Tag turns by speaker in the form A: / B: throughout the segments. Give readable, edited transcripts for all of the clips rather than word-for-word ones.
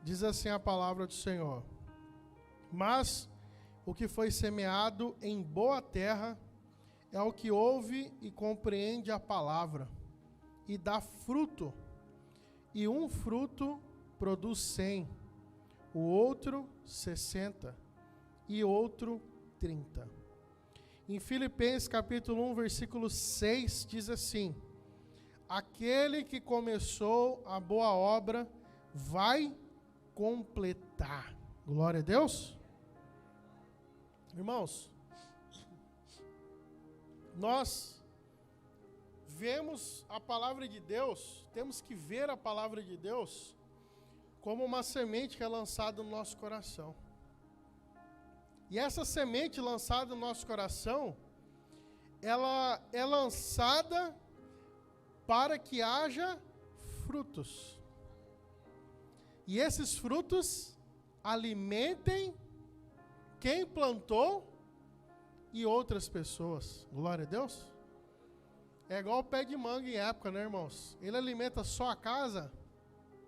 A: Diz assim a palavra do Senhor: mas o que foi semeado em boa terra é o que ouve e compreende a palavra, e dá fruto, e um fruto produz 100, o outro 60, e outro 30. Em Filipenses capítulo 1, versículo 6, diz assim: aquele que começou a boa obra vai completar. Glória a Deus. Irmãos, nós vemos a palavra de Deus, temos que ver a palavra de Deus como uma semente que é lançada no nosso coração. E essa semente lançada no nosso coração, ela é lançada para que haja frutos. E esses frutos alimentem quem plantou e outras pessoas. Glória a Deus. É igual o pé de manga em época, né, irmãos? Ele alimenta só a casa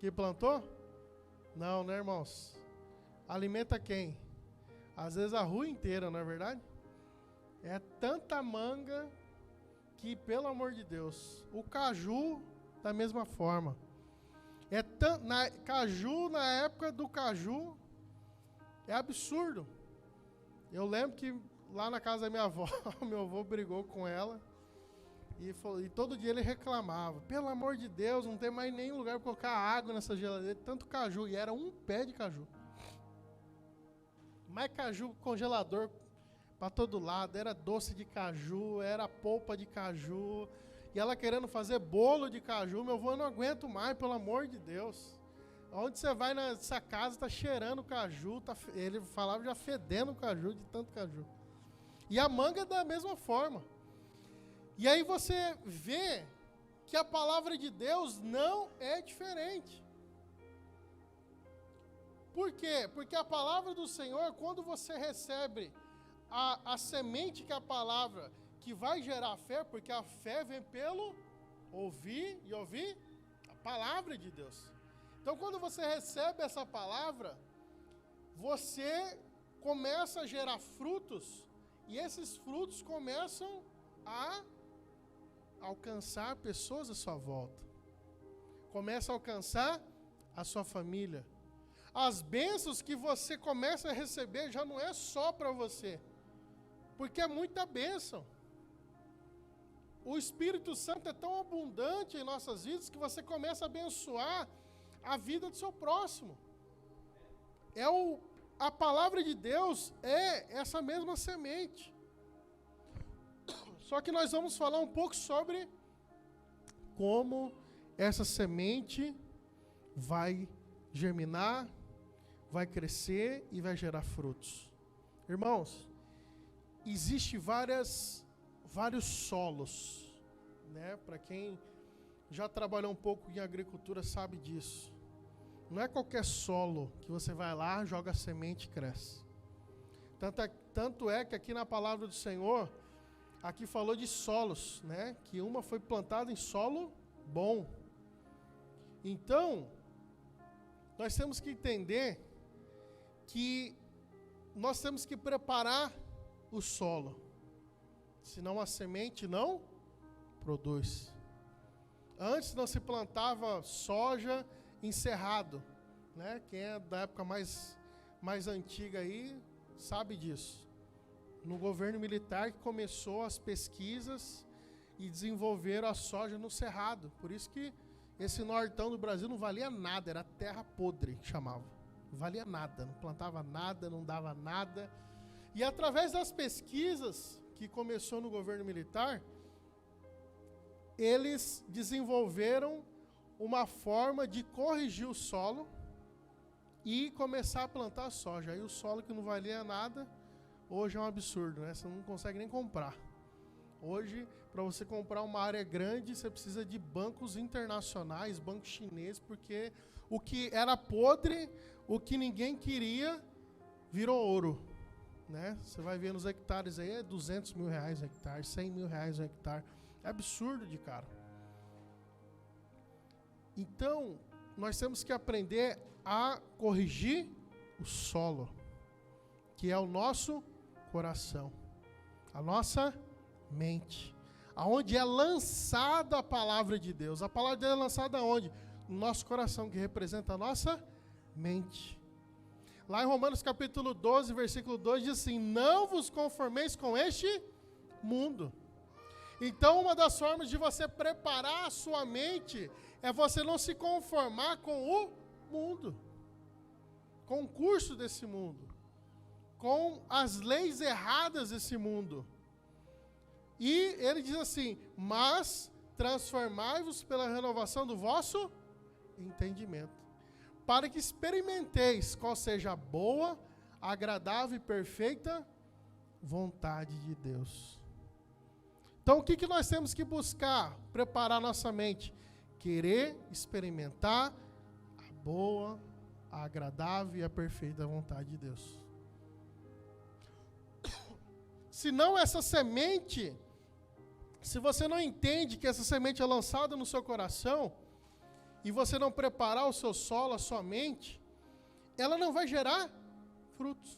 A: que plantou? Não, né, irmãos? Alimenta quem? Às vezes a rua inteira, não é verdade? É tanta manga que, pelo amor de Deus, o caju da mesma forma. Caju, na época do caju, é absurdo. Eu lembro que lá na casa da minha avó, meu avô brigou com ela e todo dia ele reclamava: pelo amor de Deus, não tem mais nenhum lugar para colocar água nessa geladeira, tanto caju, e era um pé de caju. Mais caju, congelador para todo lado, era doce de caju, era polpa de caju, e ela querendo fazer bolo de caju. Meu avô: eu não aguento mais, pelo amor de Deus. Onde você vai nessa casa, tá cheirando caju, ele falava já fedendo caju, de tanto caju. E a manga da mesma forma. E aí você vê que a palavra de Deus não é diferente. Por quê? Porque a palavra do Senhor, quando você recebe a semente que é a palavra, que vai gerar fé, porque a fé vem pelo ouvir e ouvir a palavra de Deus. Então, quando você recebe essa palavra, você começa a gerar frutos, e esses frutos começam a alcançar pessoas à sua volta. Começa a alcançar a sua família. As bênçãos que você começa a receber já não é só para você, porque é muita bênção. O Espírito Santo é tão abundante em nossas vidas que você começa a abençoar a vida do seu próximo. A palavra de Deus é essa mesma semente. Só que nós vamos falar um pouco sobre como essa semente vai germinar, vai crescer e vai gerar frutos. Irmãos, existem vários solos, né? Para quem já trabalhou um pouco em agricultura sabe disso. Não é qualquer solo que você vai lá, joga a semente e cresce. Tanto é que aqui na palavra do Senhor, aqui falou de solos, né? Que uma foi plantada em solo bom. Então, nós temos que entender que nós temos que preparar o solo. Senão a semente não produz. Antes não se plantava soja em cerrado, né? Quem é da época mais antiga aí sabe disso. No governo militar que começou as pesquisas e desenvolveram a soja no cerrado. Por isso que esse nortão do Brasil não valia nada, era terra podre, que chamava. Não valia nada, não plantava nada, não dava nada. E através das pesquisas que começou no governo militar, eles desenvolveram uma forma de corrigir o solo e começar a plantar soja. Aí o solo que não valia nada, hoje é um absurdo, né? Você não consegue nem comprar. Hoje, para você comprar uma área grande, você precisa de bancos internacionais, bancos chineses, porque o que era podre, o que ninguém queria, virou ouro, né? Você vai ver nos hectares aí, é 200 mil reais um hectare, 100 mil reais um hectare. É absurdo de caro. Então, nós temos que aprender a corrigir o solo, que é o nosso coração, a nossa mente, aonde é lançada a palavra de Deus. A palavra de Deus é lançada aonde? No nosso coração, que representa a nossa mente. Lá em Romanos capítulo 12, versículo 2, diz assim: não vos conformeis com este mundo. Então, uma das formas de você preparar a sua mente é você não se conformar com o mundo, com o curso desse mundo, com as leis erradas desse mundo. E ele diz assim: mas transformai-vos pela renovação do vosso entendimento, para que experimenteis qual seja a boa, agradável e perfeita vontade de Deus. Então, o que nós temos que buscar? Preparar nossa mente. Querer experimentar a boa, a agradável e a perfeita vontade de Deus. Se não, essa semente, se você não entende que essa semente é lançada no seu coração, e você não preparar o seu solo, a sua mente, ela não vai gerar frutos.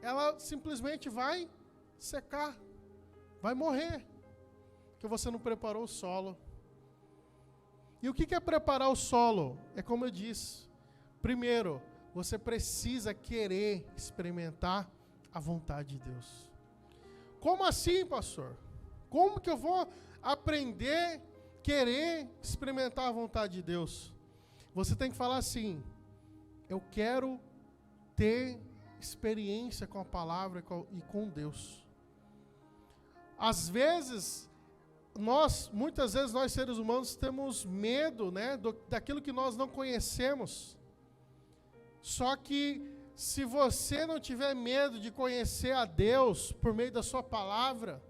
A: Ela simplesmente vai secar, vai morrer, porque você não preparou o solo. E o que é preparar o solo? É como eu disse, primeiro, você precisa querer experimentar a vontade de Deus. Como assim, pastor? Como que eu vou aprender, querer experimentar a vontade de Deus? Você tem que falar assim: eu quero ter experiência com a palavra e com Deus. Às vezes, muitas vezes nós seres humanos temos medo, né, daquilo que nós não conhecemos. Só que se você não tiver medo de conhecer a Deus por meio da sua palavra,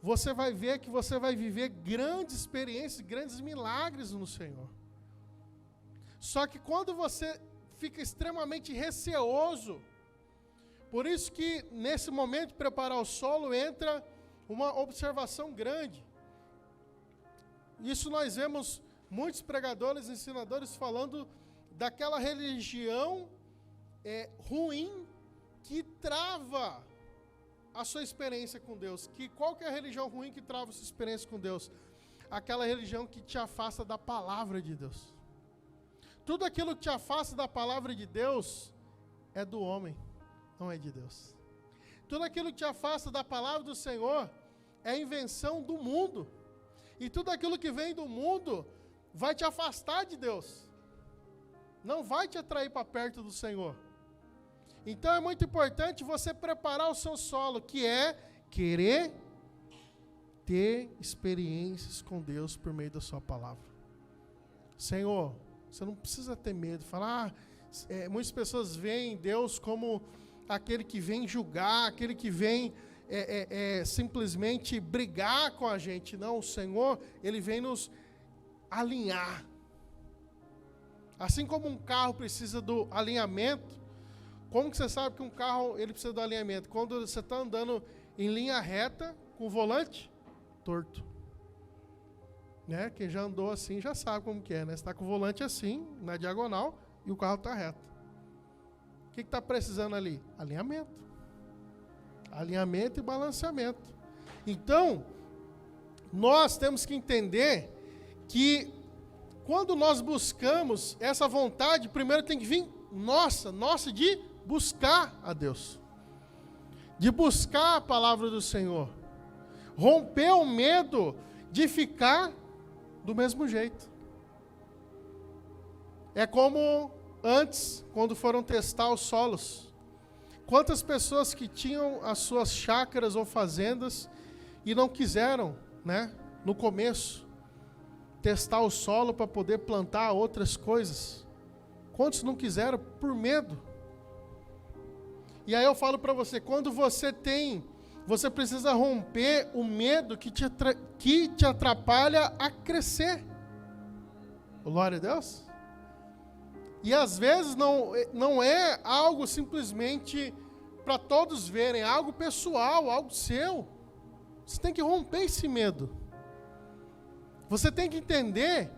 A: você vai ver que você vai viver grandes experiências, grandes milagres no Senhor. Só que quando você fica extremamente receoso, por isso que nesse momento de preparar o solo entra uma observação grande. Isso nós vemos muitos pregadores, ensinadores falando daquela religião ruim que trava a sua experiência com Deus. Qual que é a religião ruim que trava a sua experiência com Deus? Aquela religião que te afasta da palavra de Deus. Tudo aquilo que te afasta da palavra de Deus é do homem, não é de Deus. Tudo aquilo que te afasta da palavra do Senhor é invenção do mundo. E tudo aquilo que vem do mundo vai te afastar de Deus. Não vai te atrair para perto do Senhor. Então é muito importante você preparar o seu solo, que é querer ter experiências com Deus por meio da sua palavra. Senhor, você não precisa ter medo. Falar, muitas pessoas veem Deus como aquele que vem julgar, aquele que vem simplesmente brigar com a gente. Não, o Senhor, Ele vem nos alinhar. Assim como um carro precisa do alinhamento, como que você sabe que um carro ele precisa do alinhamento? Quando você está andando em linha reta, com o volante torto. Né? Quem já andou assim já sabe como que é, né? Você está com o volante assim, na diagonal, e o carro está reto. O que está precisando ali? Alinhamento. Alinhamento e balanceamento. Então, nós temos que entender que quando nós buscamos essa vontade, primeiro tem que vir nossa de buscar a Deus. De buscar a palavra do Senhor. Romper o medo de ficar do mesmo jeito. É como antes, quando foram testar os solos. Quantas pessoas que tinham as suas chácaras ou fazendas e não quiseram, né, no começo, testar o solo para poder plantar outras coisas? Quantos não quiseram por medo? E aí eu falo para você, quando você precisa romper o medo que te atrapalha a crescer. Glória a Deus. E às vezes não é algo simplesmente para todos verem, é algo pessoal, algo seu. Você tem que romper esse medo. Você tem que entender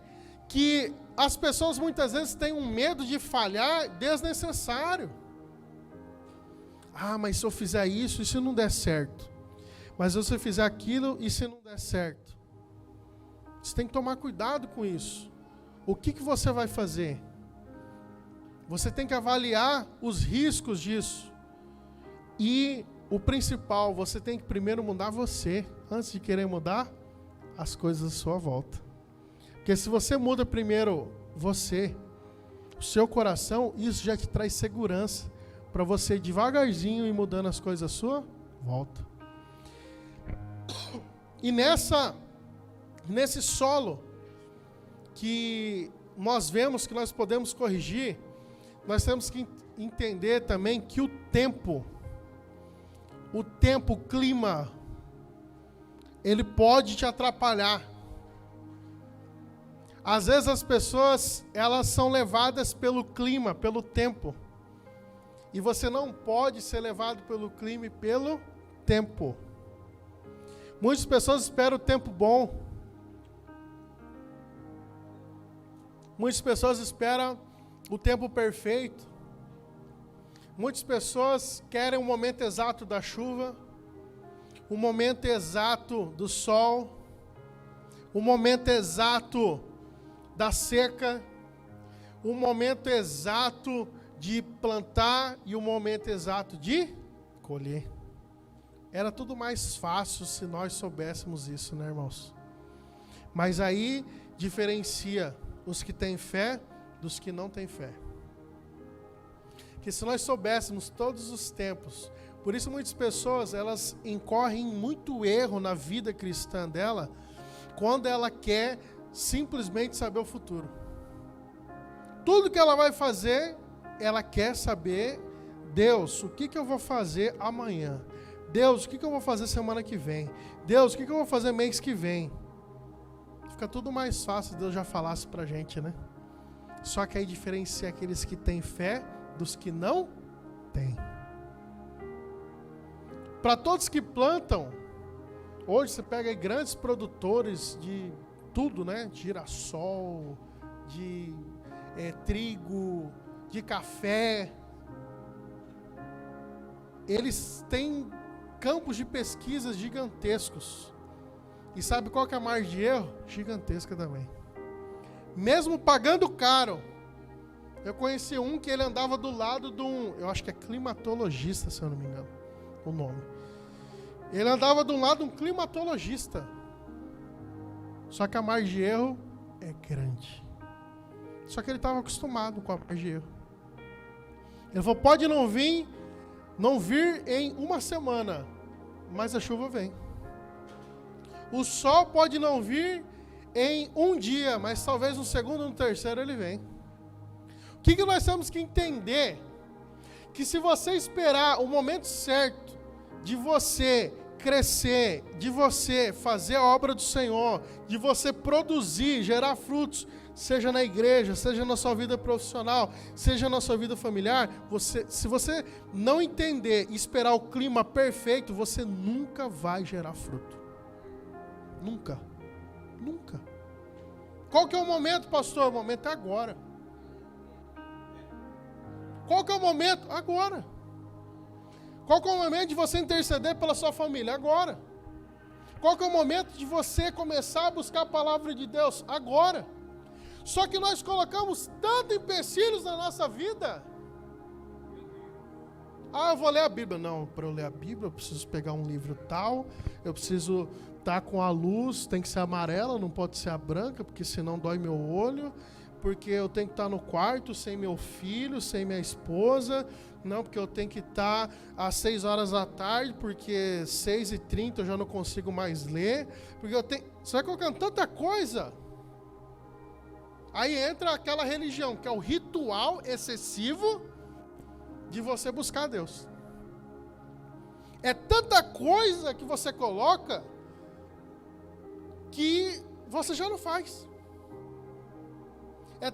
A: que as pessoas muitas vezes têm um medo de falhar desnecessário. Ah, mas se eu fizer isso, e se não der certo? Mas se eu fizer aquilo, e se não der certo? Você tem que tomar cuidado com isso. O que você vai fazer? Você tem que avaliar os riscos disso. E o principal, você tem que primeiro mudar você, antes de querer mudar as coisas à sua volta. Porque se você muda primeiro você, o seu coração, isso já te traz segurança para você devagarzinho ir mudando as coisas à sua volta. E nesse solo que nós vemos que nós podemos corrigir, nós temos que entender também que o tempo, o clima, ele pode te atrapalhar. Às vezes as pessoas, elas são levadas pelo clima, pelo tempo. E você não pode ser levado pelo clima e pelo tempo. Muitas pessoas esperam o tempo bom. Muitas pessoas esperam o tempo perfeito. Muitas pessoas querem o momento exato da chuva, o momento exato do sol, o momento exato da seca, o momento exato de plantar e o momento exato de colher. Era tudo mais fácil se nós soubéssemos isso, né, irmãos? Mas aí diferencia os que têm fé dos que não têm fé. Que se nós soubéssemos todos os tempos, por isso muitas pessoas, elas incorrem em muito erro na vida cristã dela, quando ela quer simplesmente saber o futuro. Tudo que ela vai fazer, ela quer saber, Deus, o que eu vou fazer amanhã? Deus, o que eu vou fazer semana que vem? Deus, o que eu vou fazer mês que vem? Fica tudo mais fácil se Deus já falasse pra gente, né? Só que aí diferencia aqueles que têm fé dos que não têm. Para todos que plantam, hoje você pega aí grandes produtores de tudo, né? De girassol, de trigo, de café. Eles têm campos de pesquisas gigantescos. E sabe qual que é a margem de erro? Gigantesca também. Mesmo pagando caro. Eu conheci um que ele andava do lado de um, eu acho que é climatologista, se eu não me engano, o nome. Ele andava do lado de um climatologista. Só que a margem de erro é grande. Só que ele estava acostumado com a margem de erro. Ele falou, pode não vir em uma semana, mas a chuva vem. O sol pode não vir em um dia, mas talvez no segundo ou no terceiro ele vem. O que nós temos que entender? Que se você esperar o momento certo de você crescer, de você fazer a obra do Senhor, de você produzir, gerar frutos, seja na igreja, seja na sua vida profissional, seja na sua vida familiar, se você não entender e esperar o clima perfeito, você nunca vai gerar fruto. Nunca. Nunca. Qual que é o momento, pastor? O momento é agora. Qual que é o momento? Agora. Qual que é o momento de você interceder pela sua família? Agora. Qual que é o momento de você começar a buscar a palavra de Deus? Agora. Só que nós colocamos tantos empecilhos na nossa vida. Ah, eu vou ler a Bíblia. Não, para eu ler a Bíblia eu preciso pegar um livro tal, eu preciso estar com a luz, tem que ser amarela, não pode ser a branca, porque senão dói meu olho, porque eu tenho que estar no quarto sem meu filho, sem minha esposa, não, porque eu tenho que estar às 6 horas da tarde, porque 6h30 eu já não consigo mais ler, porque eu tenho... Você vai colocando tanta coisa. Aí entra aquela religião, que é o ritual excessivo de você buscar Deus. É tanta coisa que você coloca que você já não faz. É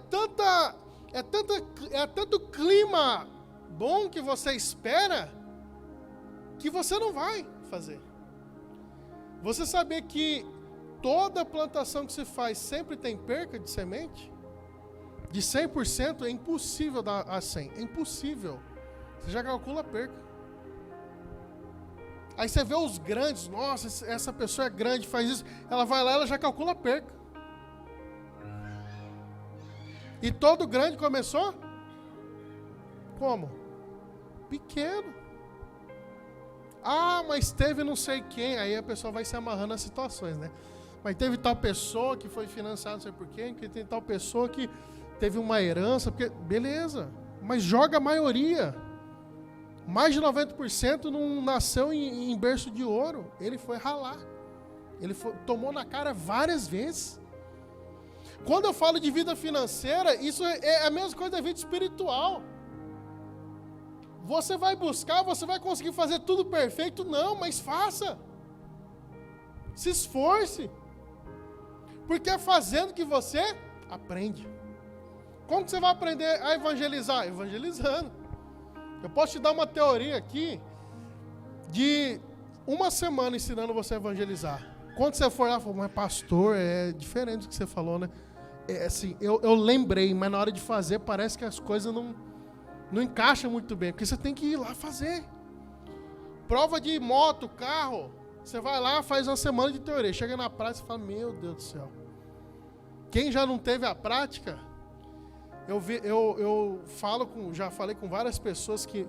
A: tanto clima bom que você espera que você não vai fazer. Você saber que toda plantação que se faz sempre tem perca de semente? De 100% é impossível dar a 100. É impossível. Você já calcula a perca. Aí você vê os grandes. Nossa, essa pessoa é grande, faz isso. Ela vai lá, ela já calcula a perca. E todo grande começou? Como? Pequeno. Ah, mas teve não sei quem. Aí a pessoa vai se amarrando às situações, né? Mas teve tal pessoa que foi financiada não sei por quem, que tem tal pessoa que teve uma herança, porque beleza, mas joga a maioria. Mais de 90% não nasceu em berço de ouro. Ele foi ralar. Tomou na cara várias vezes. Quando eu falo de vida financeira, isso é a mesma coisa da vida espiritual. Você vai buscar, você vai conseguir fazer tudo perfeito? Não, mas faça. Se esforce. Porque é fazendo que você aprende. Como que você vai aprender a evangelizar? Evangelizando. Eu posso te dar uma teoria aqui de uma semana ensinando você a evangelizar. Quando você for lá, mas pastor, é diferente do que você falou, né? É assim, eu lembrei, mas na hora de fazer parece que as coisas não encaixam muito bem, porque você tem que ir lá fazer. Prova de moto, carro, você vai lá, faz uma semana de teoria, chega na prática e fala, meu Deus do céu. Quem já não teve a prática, já falei com várias pessoas que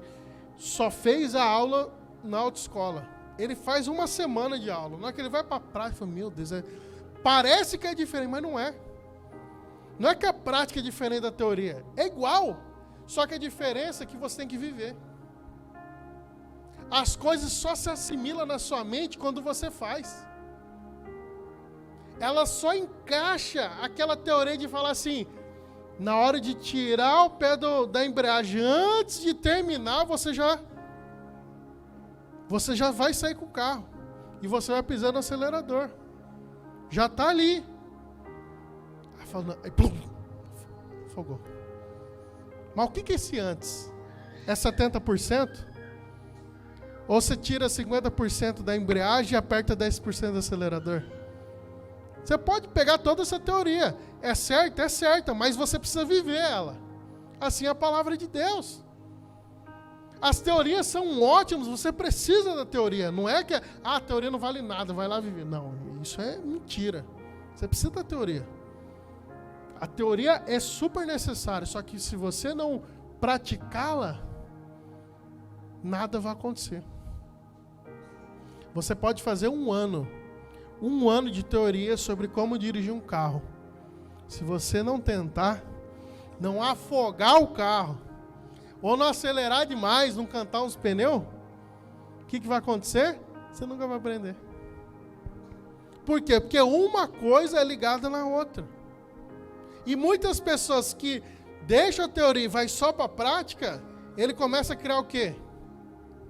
A: só fez a aula na autoescola. Ele faz uma semana de aula. Na hora que ele vai para a prática, fala, meu Deus, parece que é diferente, mas não é. Não é que a prática é diferente da teoria. É igual. Só que a diferença é que você tem que viver. As coisas só se assimilam na sua mente quando você faz. Ela só encaixa aquela teoria de falar assim, na hora de tirar o pé da embreagem, antes de terminar, você já vai sair com o carro. E você vai pisar no acelerador. Já está ali. Aí fala, aí, plum, fogou. Mas o que é esse antes? É 70%? Ou você tira 50% da embreagem e aperta 10% do acelerador? Você pode pegar toda essa teoria. É certa, mas você precisa viver ela. Assim é a palavra de Deus. As teorias são ótimas, você precisa da teoria. Não é que a teoria não vale nada, vai lá viver. Não, isso é mentira. Você precisa da teoria. A teoria é super necessária, só que se você não praticá-la, nada vai acontecer. Você pode fazer um ano de teoria sobre como dirigir um carro. Se você não tentar, não afogar o carro, ou não acelerar demais, não cantar uns pneus, o que vai acontecer? Você nunca vai aprender. Por quê? Porque uma coisa é ligada na outra. E muitas pessoas que deixam a teoria e vai só para a prática, ele começa a criar o quê?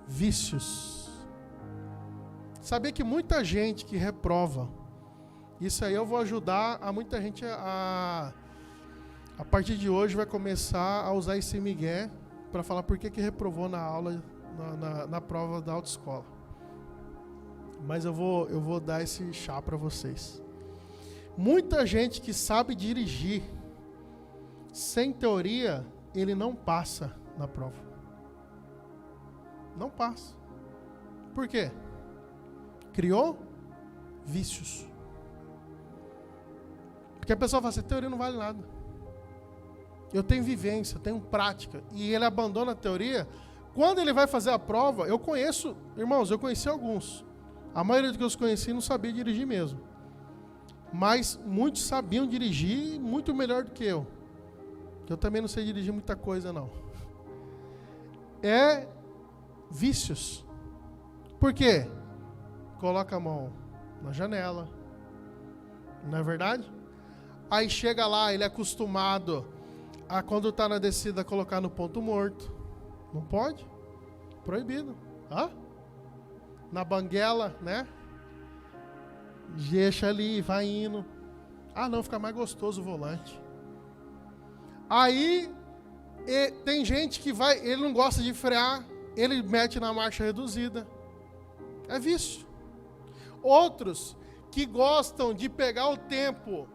A: Vícios. Sabia que muita gente que reprova, isso aí eu vou ajudar a muita gente a partir de hoje vai começar a usar esse migué para falar por que reprovou na aula, na prova da autoescola. Mas eu vou dar esse chá para vocês. Muita gente que sabe dirigir, sem teoria, ele não passa na prova. Não passa. Por quê? Criou vícios. Porque a pessoa fala assim, teoria não vale nada. Eu tenho vivência, eu tenho prática. E ele abandona a teoria. Quando ele vai fazer a prova, eu conheci alguns. A maioria dos que eu conheci não sabia dirigir mesmo. Mas muitos sabiam dirigir muito melhor do que eu. Eu também não sei dirigir muita coisa, não. É vícios. Por quê? Coloca a mão na janela. Não é verdade? Aí chega lá, ele é acostumado a, quando está na descida, colocar no ponto morto. Não pode? Proibido. Na banguela, né? Deixa ali, vai indo. Não, fica mais gostoso o volante. Aí, tem gente que vai, ele não gosta de frear, ele mete na marcha reduzida. É vício. Outros que gostam de pegar o tempo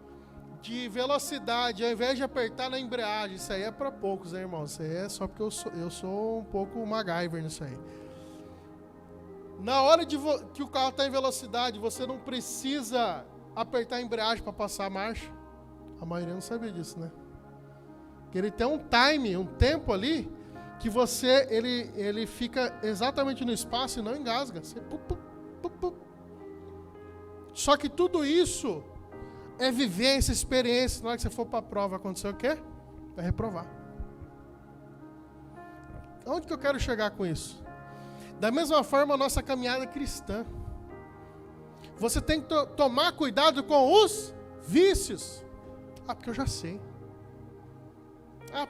A: de velocidade, ao invés de apertar na embreagem, isso aí é para poucos, né, irmão? Isso aí é só porque eu sou um pouco MacGyver nisso aí. Na hora que o carro está em velocidade, você não precisa apertar a embreagem para passar a marcha. A maioria não sabia disso, né? Porque ele tem um time, um tempo ali, que ele fica exatamente no espaço e não engasga. Você, Só que tudo isso é vivência, experiência. Na hora que você for para a prova, vai acontecer o quê? Vai reprovar. Onde que eu quero chegar com isso? Da mesma forma, a nossa caminhada cristã. Você tem que tomar cuidado com os vícios. Porque eu já sei.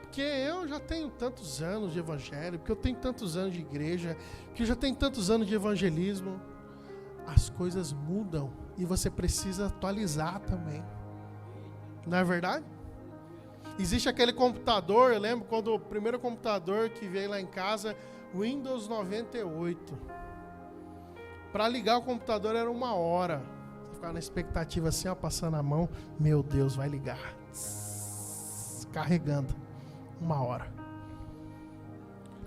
A: Porque eu já tenho tantos anos de evangelho, porque eu tenho tantos anos de igreja, que eu já tenho tantos anos de evangelismo. As coisas mudam e você precisa atualizar também. Não é verdade? Existe aquele computador, eu lembro quando o primeiro computador que veio lá em casa, Windows 98. Para ligar o computador era 1 hora. Você ficava na expectativa assim, passando a mão. Meu Deus, vai ligar. Carregando. 1 hora.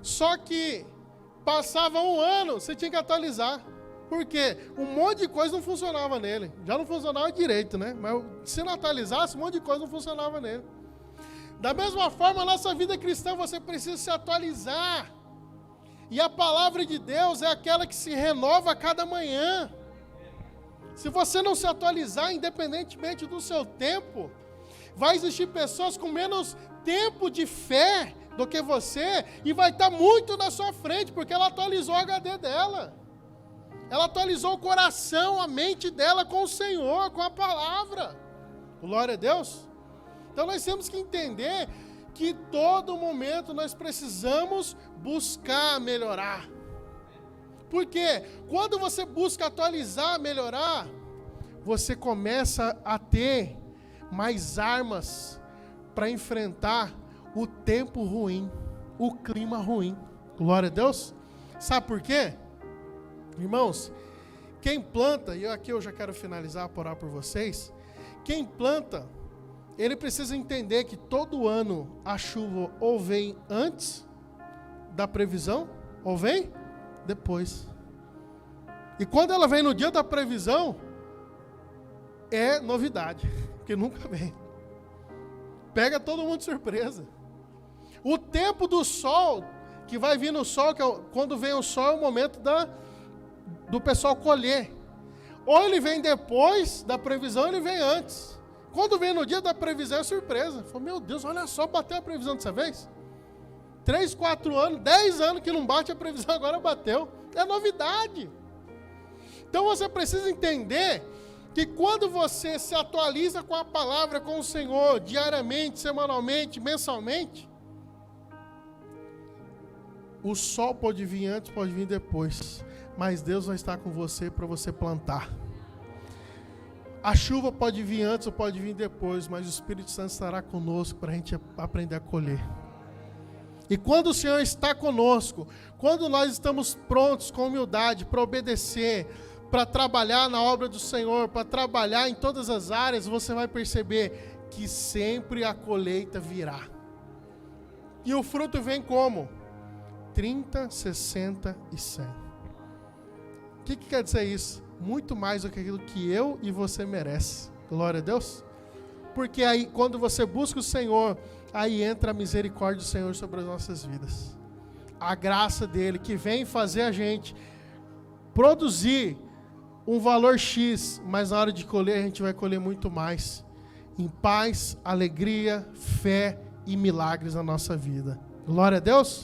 A: Só que passava 1 ano, você tinha que atualizar. Por quê? Um monte de coisa não funcionava nele. Já não funcionava direito, né? Mas se não atualizasse, um monte de coisa não funcionava nele. Da mesma forma, a nossa vida cristã, você precisa se atualizar. E a palavra de Deus é aquela que se renova a cada manhã. Se você não se atualizar, independentemente do seu tempo, vai existir pessoas com menos tempo de fé do que você e vai estar muito na sua frente, porque ela atualizou o HD dela. Ela atualizou o coração, a mente dela com o Senhor, com a palavra. Glória a Deus. Então nós temos que entender que todo momento nós precisamos buscar melhorar. Porque quando você busca atualizar, melhorar, você começa a ter mais armas para enfrentar o tempo ruim, o clima ruim. Glória a Deus. Sabe por quê? Irmãos, quem planta, e aqui eu já quero finalizar por orar por vocês, quem planta, ele precisa entender que todo ano a chuva ou vem antes da previsão, ou vem depois. E quando ela vem no dia da previsão, é novidade, porque nunca vem. Pega todo mundo de surpresa. O tempo do sol, que vai vir no sol, que é quando vem o sol, é o momento do pessoal colher. Ou ele vem depois da previsão, ou ele vem antes. Quando vem no dia da previsão, é surpresa. Fala, meu Deus, olha só, bateu a previsão dessa vez. 3, 4 anos, 10 anos que não bate a previsão, agora bateu. É novidade. Então você precisa entender que quando você se atualiza com a palavra, com o Senhor, diariamente, semanalmente, mensalmente, o sol pode vir antes, pode vir depois, mas Deus vai estar com você para você plantar. A chuva pode vir antes ou pode vir depois, mas o Espírito Santo estará conosco para a gente aprender a colher. E quando o Senhor está conosco, quando nós estamos prontos com humildade para obedecer, para trabalhar na obra do Senhor, para trabalhar em todas as áreas, você vai perceber que sempre a colheita virá. E o fruto vem como? 30, 60 e 100. O que quer dizer isso? Muito mais do que aquilo que eu e você merece. Glória a Deus. Porque aí, quando você busca o Senhor, aí entra a misericórdia do Senhor sobre as nossas vidas. A graça dele que vem fazer a gente produzir um valor X, mas na hora de colher, a gente vai colher muito mais. Em paz, alegria, fé e milagres na nossa vida. Glória a Deus.